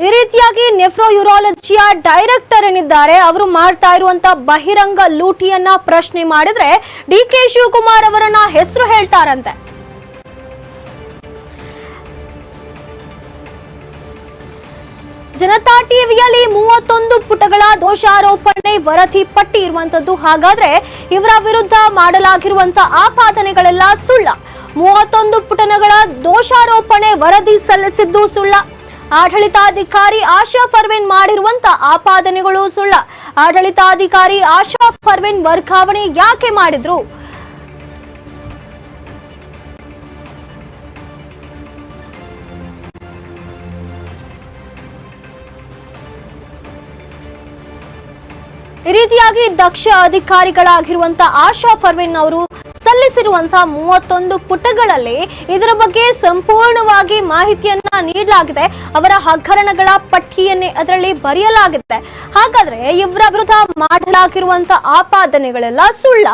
ಈ ರೀತಿಯಾಗಿ ನೆಫ್ರೋಯೂರಾಲಜಿಯ ಡೈರೆಕ್ಟರ್ ಏನಿದ್ದಾರೆ ಅವರು ಮಾಡ್ತಾ ಇರುವಂತ ಬಹಿರಂಗ ಲೂಟಿಯನ್ನ ಪ್ರಶ್ನೆ ಮಾಡಿದ್ರೆ ಡಿ.ಕೆ. ಶಿವಕುಮಾರ್ ಅವರನ್ನ ಹೆಸರು ಹೇಳ್ತಾರಂತೆ. ಜನತಾ ಟಿವಿಯಲ್ಲಿ 31 ಪುಟಗಳ ದೋಷಾರೋಪಣೆ ವರದಿ ಪಟ್ಟಿ ಇರುವಂತದ್ದು. ಹಾಗಾದ್ರೆ ಇವರ ವಿರುದ್ಧ ಮಾಡಲಾಗಿರುವಂತಹ ಆಪಾದನೆಗಳೆಲ್ಲ ಸುಳ್ಳ? 31 ಪುಟಗಳ ದೋಷಾರೋಪಣೆ ವರದಿ ಸಲ್ಲಿಸಿದ್ದು ಸುಳ್ಳ? ಆಡಳಿತಾಧಿಕಾರಿ ಆಶಾ ಪರ್ವೇನ್ ಮಾಡಿರುವಂತ ಆಪಾದನೆಗಳು ಸುಳ್ಳ? ಆಡಳಿತಾಧಿಕಾರಿ ಆಶಾ ಪರ್ವೇನ್ ವರ್ಗಾವಣೆ ಯಾಕೆ ಮಾಡಿದ್ರು? ಈ ರೀತಿಯಾಗಿ ದಕ್ಷ ಅಧಿಕಾರಿಗಳಾಗಿರುವಂತಹ ಆಶಾ ಪರ್ವೇನ್ ಅವರು ಸಲ್ಲಿಸಿರುವಂತಹ 31 ಪುಟಗಳಲ್ಲಿ ಇದರ ಬಗ್ಗೆ ಸಂಪೂರ್ಣವಾಗಿ ಮಾಹಿತಿಯನ್ನ ನೀಡಲಾಗಿದೆ. ಅವರ ಹಗರಣಗಳ ಪಟ್ಟಿಯನ್ನೇ ಅದರಲ್ಲಿ ಬರೆಯಲಾಗಿದೆ. ಹಾಗಾದ್ರೆ ಇವರ ವಿರುದ್ಧ ಮಾಡಲಾಗಿರುವಂತಹ ಆಪಾದನೆಗಳೆಲ್ಲ ಸುಳ್ಳ?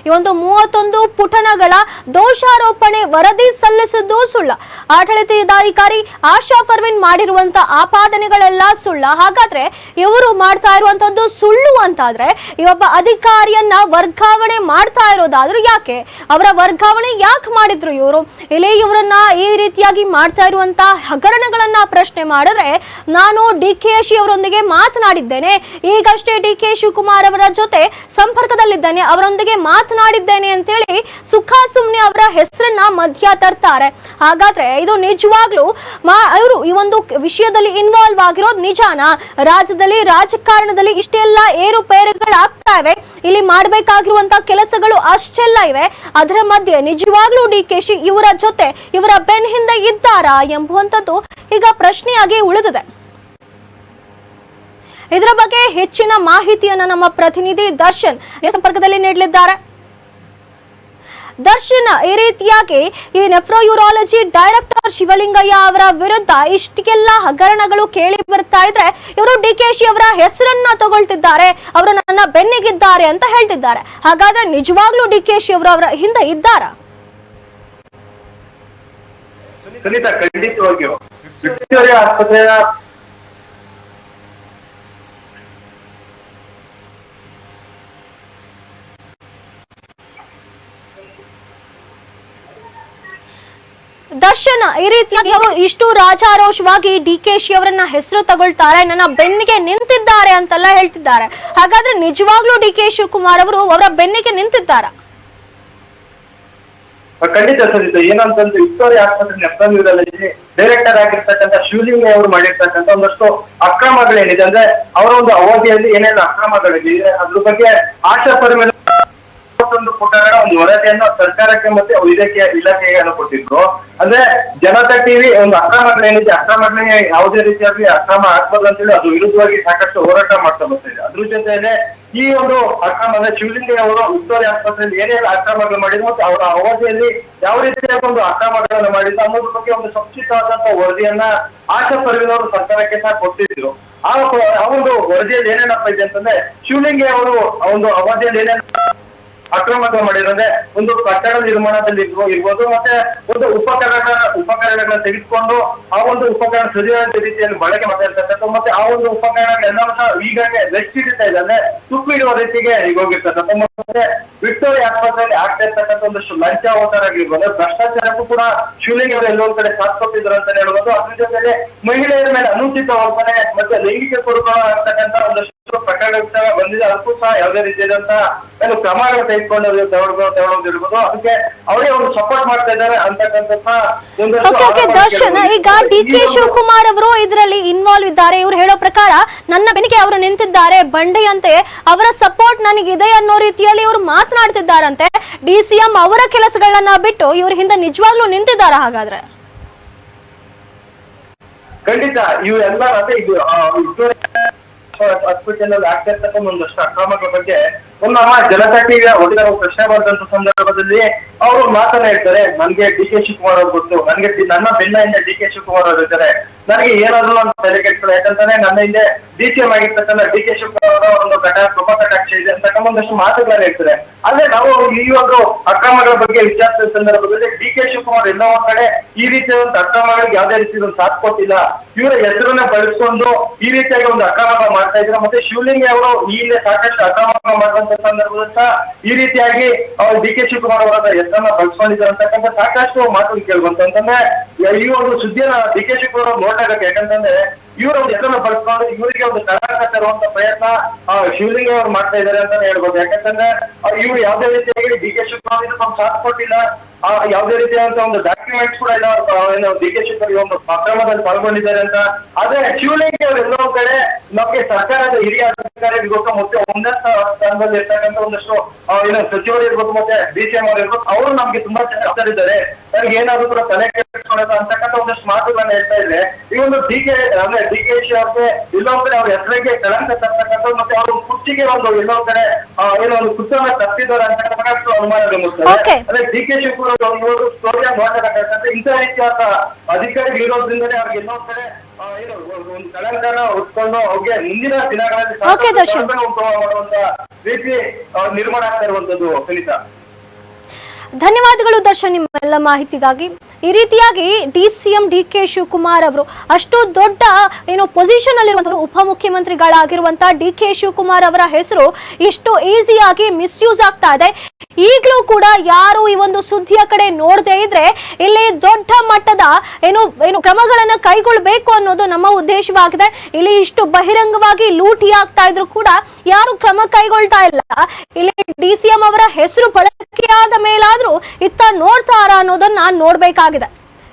ಈ ಒಂದು 31 ಪುಟಗಳ ದೋಷಾರೋಪಣೆ ವರದಿ ಸಲ್ಲಿಸಿದ್ದು ಸುಳ್ಳ? ಆಡಳಿತಾಧಿಕಾರಿ ಆಶಾ ಪರ್ವೇನ್ ಮಾಡಿರುವಂತಹ ಆಪಾದನೆಗಳೆಲ್ಲ ಸುಳ್ಳ? ಹಾಗಾದ್ರೆ ಇವರು ಮಾಡ್ತಾ ಇರುವಂತದ್ದು ಸುಳ್ಳು ಅಂತಾದ್ರೆ ಈ ಒಬ್ಬ ಅಧಿಕಾರಿಯನ್ನ ವರ್ಗಾವಣೆ ಮಾಡ್ತಾ ಇರೋದಾದ್ರೂ ಯಾಕೆ? ಅವರ ವರ್ಗಾವಣೆ ಯಾಕೆ ಮಾಡಿದ್ರು ಇವರು? ಇಲ್ಲಿ ಇವರನ್ನ ಈ ರೀತಿಯಾಗಿ ಮಾಡ್ತಾ ಇರುವಂತಹ ಹಗರಣಗಳನ್ನ ಪ್ರಶ್ನೆ ಮಾಡಿದ್ರೆ ನಾನು ಡಿ.ಕೆ.ಶಿ ಅವರೊಂದಿಗೆ ಮಾತನಾಡಿದ್ದೇನೆ, ಈಗಷ್ಟೇ ಡಿ.ಕೆ. ಶಿವಕುಮಾರ್ ಅವರ ಜೊತೆ ಸಂಪರ್ಕದಲ್ಲಿದ್ದೇನೆ, ಅವರೊಂದಿಗೆ ಮಾತನಾಡಿದ್ದೇನೆ ಅಂತೇಳಿ ಸುಖಾಸುಮ್ನೆ ಅವರ ಹೆಸರನ್ನ ಮಧ್ಯ ತರ್ತಾರೆ. ಹಾಗಾದ್ರೆ ಇದು ನಿಜವಾಗ್ಲೂ ಅವರು ಈ ಒಂದು ವಿಷಯದಲ್ಲಿ ಇನ್ವಾಲ್ವ್ ಆಗಿರೋದು ನಿಜಾನಾ? ರಾಜ್ಯದಲ್ಲಿ ರಾಜಕಾರಣದಲ್ಲಿ ಇಷ್ಟೆಲ್ಲ ಏರುಪೇರುಗಳಾಗ್ತಾ ಇವೆ, ಇಲ್ಲಿ ಮಾಡಬೇಕಾಗಿರುವಂತಹ ಕೆಲಸಗಳು ಅಷ್ಟೆಲ್ಲ ಇವೆ, ಅದರ ಮಧ್ಯೆ ನಿಜವಾಗ್ಲೂ ಡಿ.ಕೆ.ಶಿ ಇವರ ಜೊತೆ ಇವರ ಬೆನ್ ಹಿಂದೆ ಇದ್ದಾರಾ ಎಂಬುವಂತದ್ದು ಈಗ ಪ್ರಶ್ನೆಯಾಗಿ ಉಳಿದಿದೆ. ಇದರ ಬಗ್ಗೆ ಹೆಚ್ಚಿನ ಮಾಹಿತಿಯನ್ನ ನಮ್ಮ ಪ್ರತಿನಿಧಿ ದರ್ಶನ್ ಸಂಪರ್ಕದಲ್ಲಿ ನೀಡಲಿದ್ದಾರೆ. ದರ್ಶನ್, ಈ ರೀತಿಯಾಗಿ ಈ ನೆಫ್ರೋಯೂರಾಲಜಿ ಡೈರೆಕ್ಟರ್ ಶಿವಲಿಂಗಯ್ಯ ಅವರ ವಿರುದ್ಧ ಇಷ್ಟೆಲ್ಲ ಹಗರಣಗಳು ಕೇಳಿ ಬರ್ತಾ ಇದ್ರೆ ಇವರು ಡಿ.ಕೆ.ಶಿ ಅವರ ಹೆಸರನ್ನ ತಗೊಳ್ತಿದ್ದಾರೆ, ಅವರು ನನ್ನ ಬೆನ್ನಿಗಿದ್ದಾರೆ ಅಂತ ಹೇಳ್ತಿದ್ದಾರೆ. ಹಾಗಾದ್ರೆ ನಿಜವಾಗ್ಲೂ ಡಿ.ಕೆ.ಶಿ ಅವರು ಅವರ ಹಿಂದೆ ಇದ್ದಾರಾ? ಖಂಡಿತವಾಗಿಯೂ ವಿಕ್ಟೋರಿಯಾ ಆಸ್ಪತ್ರೆಯ ದರ್ಶನ್, ಈ ರೀತಿಯಾಗಿ ಅವರು ಇಷ್ಟು ರಾಜಾರೋಷವಾಗಿ ಡಿ.ಕೆ.ಶಿ ಅವರನ್ನ ಹೆಸರು ತಗೊಳ್ತಾರೆ, ನನ್ನ ಬೆನ್ನಿಗೆ ನಿಂತಿದ್ದಾರೆ ಅಂತೆಲ್ಲ ಹೇಳ್ತಿದ್ದಾರೆ. ಹಾಗಾದ್ರೆ ನಿಜವಾಗ್ಲೂ ಡಿ.ಕೆ. ಶಿವಕುಮಾರ್ ಅವರು ಅವರ ಬೆನ್ನಿಗೆ ನಿಂತಿದ್ದಾರಾ? ಖಂಡಿತ ಸಂಜಿತ. ಏನಂತಂದ್ರೆ ವಿಕ್ಟೋರಿಯಾ ಆಸ್ಪತ್ರೆ ನೆಫ್ರೋಯೂರಾಲಜಿ ಡೈರೆಕ್ಟರ್ ಆಗಿರ್ತಕ್ಕಂಥ ಶಿವಲಿಂಗಯ್ಯ ಅವರು ಮಾಡಿರ್ತಕ್ಕಂಥ ಒಂದಷ್ಟು ಅಕ್ರಮಗಳೇನಿದೆ, ಅಂದ್ರೆ ಅವರ ಒಂದು ಅವಧಿಯಲ್ಲಿ ಏನೇನು ಅಕ್ರಮಗಳಿದೆ ಅದ್ರ ಬಗ್ಗೆ ಆಶಾ ಪರ್ವೇನ್ ಪುಟಗಳ ಒಂದು ವರದಿಯನ್ನು ಸರ್ಕಾರಕ್ಕೆ ಮತ್ತೆ ವೈದ್ಯಕೀಯ ಇಲಾಖೆಗೆ ಕೊಟ್ಟಿದ್ರು. ಅಂದ್ರೆ ಜನತಾ ಟಿವಿ ಒಂದು ಅಕ್ರಮಗಳೇನಿದೆ ಅಕ್ರಮಗಳೇ ಯಾವುದೇ ರೀತಿಯಾಗಿ ಅಕ್ರಮ ಆಗ್ಬಾರ್ದು ಅಂತೇಳಿ ಅದು ವಿರುದ್ಧವಾಗಿ ಸಾಕಷ್ಟು ಹೋರಾಟ ಮಾಡ್ತಾ ಬರ್ತಾ ಇದೆ. ಅದ್ರ ಜೊತೆಗೆ ಈ ಒಂದು ಅಕ್ರಮ ಅಂದ್ರೆ ಶಿವಲಿಂಗಯ್ಯ ಅವರು ವಿಕ್ಟೋರಿಯಾ ಆಸ್ಪತ್ರೆಯಲ್ಲಿ ಏನೇನು ಅಕ್ರಮಗಳು ಮಾಡಿದ್ರು ಮತ್ತು ಅವರ ಅವಧಿಯಲ್ಲಿ ಯಾವ ರೀತಿಯ ಒಂದು ಅಕ್ರಮಗಳನ್ನು ಮಾಡಿದ್ರು ಅನ್ನೋದ್ರ ಬಗ್ಗೆ ಒಂದು ಸಂಕ್ಷಿಪ್ತವಾದಂತಹ ವರದಿಯನ್ನ ಆಶಾ ಪರ್ವೇನ್ ಅವರು ಸರ್ಕಾರಕ್ಕೆ ಸಹ ಕೊಟ್ಟಿದ್ರು. ಆ ಒಂದು ವರದಿಯಲ್ಲಿ ಏನೇನಪ್ಪ ಇದೆ ಅಂತಂದ್ರೆ ಶಿವಲಿಂಗಯ್ಯ ಅವರು ಒಂದು ಅವಧಿಯಲ್ಲಿ ಏನೇನು ಅಕ್ರಮಗಳು ಮಾಡಿರೋದ್ರೆ ಒಂದು ಕಟ್ಟಡ ನಿರ್ಮಾಣದಲ್ಲಿ ಇರ್ಬೋದು, ಮತ್ತೆ ಒಂದು ಉಪಕರಣಗಳನ್ನ ತೆಗೆದುಕೊಂಡು ಆ ಒಂದು ಉಪಕರಣ ಸರಿಯಾದ ರೀತಿಯಲ್ಲಿ ಬಳಕೆ ಮಾಡಿರ್ತಕ್ಕಂಥ ಮತ್ತೆ ಆ ಒಂದು ಉಪಕರಣಗಳೆಲ್ಲ ಸಹ ಈಗಾಗಲೇ ರೆಸ್ಟ್ ಹಿಡಿತಾ ಇದೆ, ಅಂದ್ರೆ ತುಪ್ಪು ಇಡುವ ರೀತಿಗೆ ಈಗ ಹೋಗಿರ್ತಕ್ಕಂಥ ಮತ್ತೆ ವಿಕ್ಟೋರಿಯಾ ಆಸ್ಪತ್ರೆಯಲ್ಲಿ ಆಗ್ತಾ ಇರ್ತಕ್ಕಂಥ ಒಂದಷ್ಟು ಲಂಚ ಆಗಿರ್ಬೋದು, ಭ್ರಷ್ಟಾಚಾರಕ್ಕೂ ಕೂಡ ಶಿವಲಿಂಗ ಅವರು ಎಲ್ಲೊಂದ್ ಕಡೆ ಸಾಥ್ ಕೊಟ್ಟಿದ್ರು ಅಂತ ಹೇಳ್ಬೋದು. ಅದ್ರ ಜೊತೆಗೆ ಮಹಿಳೆಯರ ಮೇಲೆ ಅನುಚಿತ ವರ್ತನೆ ಮತ್ತೆ ಲೈಂಗಿಕ ಕಿರುಕುಳ ಆಗ್ತಕ್ಕಂಥ ಒಂದಷ್ಟು ಪ್ರಕರಣಗಳು ಬಂದಿದೆ, ಅದಕ್ಕೂ ಸಹ ಯಾವುದೇ ರೀತಿಯಾದಂತಹ ಕ್ರಮಗಳು ತೆಗೆದುಕೊಂಡಿರ್ಬೋದು. ಅದಕ್ಕೆ ಅವರೇ ಒಂದು ಸಪೋರ್ಟ್ ಮಾಡ್ತಾ ಇದ್ದಾರೆ ಅಂತಕ್ಕಂಥ ದರ್ಶನ್. ಈಗ ಡಿ.ಕೆ. ಶಿವಕುಮಾರ್ ಅವರು ಇದರಲ್ಲಿ ಇನ್ವಾಲ್ವ್ ಇದ್ದಾರೆ, ಇವ್ರು ಹೇಳೋ ಪ್ರಕಾರ ನನ್ನ ಬೆನ್ನಿಗೆ ಅವರು ನಿಂತಿದ್ದಾರೆ, ಬಂಡೆಯಂತೆ ಅವರ ಸಪೋರ್ಟ್ ನನಗಿದೆ ಅನ್ನೋ ರೀತಿಯಲ್ಲಿ ಇವರು ಮಾತನಾಡ್ತಿದ್ದಾರಂತೆ. ಡಿ.ಸಿ.ಎಂ ಅವರ ಕೆಲಸಗಳನ್ನ ಬಿಟ್ಟು ಇವ್ರ ಹಿಂದೆ ನಿಜವಾಗ್ಲೂ ನಿಂತಿದ್ದಾರ? ಹಾಗಾದ್ರೆ ಖಂಡಿತ ಇವೆಲ್ಲ ಅದೇ ಇದು ಹಾಸ್ಪಿಟಲ್ ಅಲ್ಲಿ ಆಗ್ತಾ ಇರ್ತಕ್ಕಂಥ ಒಂದಷ್ಟು ಅಕ್ರಮಗಳ ಬಗ್ಗೆ ನಮ್ಮ ಜನತಾ ಟಿವಿಯ ಒಟ್ಟಿಗೆ ನಾವು ಪ್ರಶ್ನೆ ಮಾಡಿದಂತ ಸಂದರ್ಭದಲ್ಲಿ ಅವರು ಮಾತನ್ನ ಹೇಳ್ತಾರೆ, ನನ್ಗೆ ಡಿ ಕೆ ಶಿವಕುಮಾರ್ ಅವ್ರು ಗೊತ್ತು, ನನ್ಗೆ ನನ್ನ ಬೆನ್ನ ಹಿಂದೆ ಡಿ ಕೆ ಶಿವಕುಮಾರ್ ಅವರು ಇದ್ದಾರೆ, ನನಗೆ ಏನಾದ್ರು ನಾನು ತಲೆ ಕೆಡ್ತಾರೆ, ಯಾಕಂತಾನೆ ನನ್ನ ಹಿಂದೆ ಡಿ ಸಿ ಎಂ ಆಗಿರ್ತಕ್ಕಂಥ ಡಿ ಕೆ ಶಿವಕುಮಾರ್ ಅವರ ಒಂದು ಕಟಾಕ್ಷ ಇದೆ ಅಂತಕ್ಕಂಥ ಒಂದಷ್ಟು ಮಾತುಗಳನ್ನ ಹೇಳ್ತಾರೆ. ಆದ್ರೆ ನಾವು ಈ ಒಂದು ಅಕ್ರಮಗಳ ಬಗ್ಗೆ ವಿಚಾರಿಸಿದ ಸಂದರ್ಭದಲ್ಲಿ ಡಿ ಕೆ ಶಿವಕುಮಾರ್ ಎಲ್ಲೋ ಒಂದ್ ಕಡೆ ಈ ರೀತಿಯಾದಂತ ಅಕ್ರಮಗಳಿಗೆ ಯಾವುದೇ ರೀತಿ ಸಾಥ್ ಕೊಟ್ಟಿಲ್ಲ, ಇವರ ಹೆಸರನ್ನ ಬಳಸ್ಕೊಂಡು ಈ ರೀತಿಯಾಗಿ ಒಂದು ಅಕ್ರಮಗಳು ಮಾಡ್ತಾ ಇದ್ರು. ಮತ್ತೆ ಶಿವಲಿಂಗಿ ಅವರು ಈ ಹಿಂದೆ ಸಾಕಷ್ಟು ಅಕ್ರಮಗಳು ಮಾಡುವಂತ ಸಂದರ್ಭದಲ್ಲಿ ಸಹ ಈ ರೀತಿಯಾಗಿ ಅವರು ಡಿ ಕೆ ಶಿವಕುಮಾರ್ ಅವರ ಹೆಸರನ್ನ ಬಳಸ್ಕೊಂಡಿದ್ದಾರೆ ಅಂತಕ್ಕಂಥ ಸಾಕಷ್ಟು ಮಾತುಗಳು ಕೇಳುವಂತಂದ್ರೆ ಈ ಒಂದು ಸುದ್ದಿಯನ್ನ ಡಿ ಕೆ ಶಿವಕುಮಾರ್ ಅವ್ರು ನೋಡ್ಲಾಗತ್ತೆ. ಯಾಕಂತಂದ್ರೆ ಇವರ ಒಂದು ಹೆಸರನ್ನ ಬಳಸ್ಕೊಂಡು ಇವರಿಗೆ ಒಂದು ಕಳಂಕ ತರುವಂತ ಪ್ರಯತ್ನ ಶಿವಲಿಂಗಿ ಅವರು ಮಾಡ್ತಾ ಇದ್ದಾರೆ ಅಂತಾನೆ ಹೇಳ್ಬೋದು. ಯಾಕಂತಂದ್ರೆ ಇವರು ಯಾವುದೇ ರೀತಿಯಾಗಿ ಡಿ ಕೆ ಶಿವಕುಮಾರ್ ಇದಕ್ಕೆ ಸಾಥ್ ಕೊಟ್ಟಿಲ್ಲ, ಯಾವುದೇ ರೀತಿಯಾದಂತ ಒಂದು ಡಾಕ್ಯುಮೆಂಟ್ಸ್ ಕೂಡ ಇಲ್ಲ ಏನು ಡಿ ಕೆ ಶಿವಕುಮಾರ್ ಒಂದು ಅಕ್ರಮದಲ್ಲಿ ಪಾಲ್ಗೊಂಡಿದ್ದಾರೆ ಅಂತ. ಆದ್ರೆ ಶಿವಲಿಂಗಿ ಅವರು ಎಲ್ಲೋ ಕಡೆ ನಮಗೆ ಸರ್ಕಾರದ ಹಿರಿಯ ಅಧಿಕಾರಿಗಳು ಗೊತ್ತು, ಮತ್ತೆ ಉನ್ನತ ಸ್ಥಾನದಲ್ಲಿ ಇರ್ತಕ್ಕಂಥ ಒಂದಷ್ಟು ಏನು ಸಚಿವರು ಇರ್ಬೋದು, ಮತ್ತೆ ಡಿ ಸಿ ಎಂ ಅವರು ಇರ್ಬೋದು, ಅವರು ನಮ್ಗೆ ತುಂಬಾ ಚೆನ್ನಾಗಿದ್ದಾರೆ, ನನಗೆ ಏನಾದ್ರು ಕೂಡ ತಲೆ ಕೆಡಿಸ್ಕೊಳ್ಳೋದು ಅಂತಕ್ಕಂಥ ಒಂದಷ್ಟು ಮಾತುಗಳನ್ನ ಹೇಳ್ತಾ ಇದ್ರೆ ಈ ಒಂದು ಡಿ ಕೆ ಶಿ ಅವ್ರಿಗೆ ಎಲ್ಲೋ ಕಡೆ ಅವ್ರ ಹೆಸರಿಗೆ ಕಳಂಕ ತರ್ತಕ್ಕಂಥ ಮತ್ತೆ ಅವ್ರ ಕುರ್ಚಿಗೆ ಒಂದು ಎಲ್ಲೋ ಕಡೆ ಏನೋ ಒಂದು ಕುತ್ತನ್ನ ತಪ್ಪಿದ್ದಾರೆ ಅಂತಕ್ಕಂಥ ಅನುಮಾನಗಳು ಮೂಡ್ತಾರೆ. ಅದೇ ಡಿ ಕೆ ಶಿವಕುಮಾರ್ ಅವರು ಸ್ಟೋರಿಯ ನೋಡಬೇಕಾಗತ್ತೆ. ಇಂಥ ರೀತಿಯಾದ ಅಧಿಕಾರಿಗಳು ಇರೋದ್ರಿಂದಲೇ ಅವ್ರಿಗೆ ಎಲ್ಲೋ ಕಡೆ ಏನು ಒಂದು ಕಳಂಕನ ಉಟ್ಕೊಂಡು ಅವ್ರಿಗೆ ಮುಂದಿನ ದಿನಗಳಲ್ಲಿ ಮಾಡುವಂತ ರೀತಿ ನಿರ್ಮಾಣ ಆಗ್ತಾ ಇರುವಂತದ್ದು. ಸುನೀತಾ, ಧನ್ಯವಾದಗಳು ದರ್ಶನ್ ನಿಮ್ಮೆಲ್ಲ ಮಾಹಿತಿಗಾಗಿ. ಈ ರೀತಿಯಾಗಿ DCM ಡಿ ಕೆ ಶಿವಕುಮಾರ್ ಅವರು ಅಷ್ಟು ದೊಡ್ಡ ಪೊಸಿಷನ್ ಅಲ್ಲಿರುವಂತಹ ಉಪಮುಖ್ಯಮಂತ್ರಿಗಳಾಗಿರುವಂತಹ ಡಿ ಕೆ ಶಿವಕುಮಾರ್ ಅವರ ಹೆಸರು ಇಷ್ಟು ಈಸಿಯಾಗಿ ಮಿಸ್ಯೂಸ್ ಆಗ್ತಾ ಇದೆ. ಈಗಲೂ ಕೂಡ ಯಾರು ಈ ಒಂದು ಸುದ್ದಿಯ ಕಡೆ ನೋಡದೇ ಇದ್ರೆ ಇಲ್ಲಿ ದೊಡ್ಡ ಮಟ್ಟದ ಕ್ರಮಗಳನ್ನ ಕೈಗೊಳ್ಳಬೇಕು ಅನ್ನೋದು ನಮ್ಮ ಉದ್ದೇಶವಾಗಿದೆ. ಇಲ್ಲಿ ಇಷ್ಟು ಬಹಿರಂಗವಾಗಿ ಲೂಟಿ ಆಗ್ತಾ ಇದ್ರು ಕೂಡ ಯಾರು ಕ್ರಮ ಕೈಗೊಳ್ತಾ ಇಲ್ಲ. ಇಲ್ಲಿ DCM ಅವರ ಹೆಸರು ಬಳಕೆಯಾದ ಮೇಲಾದ್ರೂ ಇತ್ತ ನೋಡ್ತಾರ ಅನ್ನೋದನ್ನ ನೋಡ್ಬೇಕಾಗಿದೆ.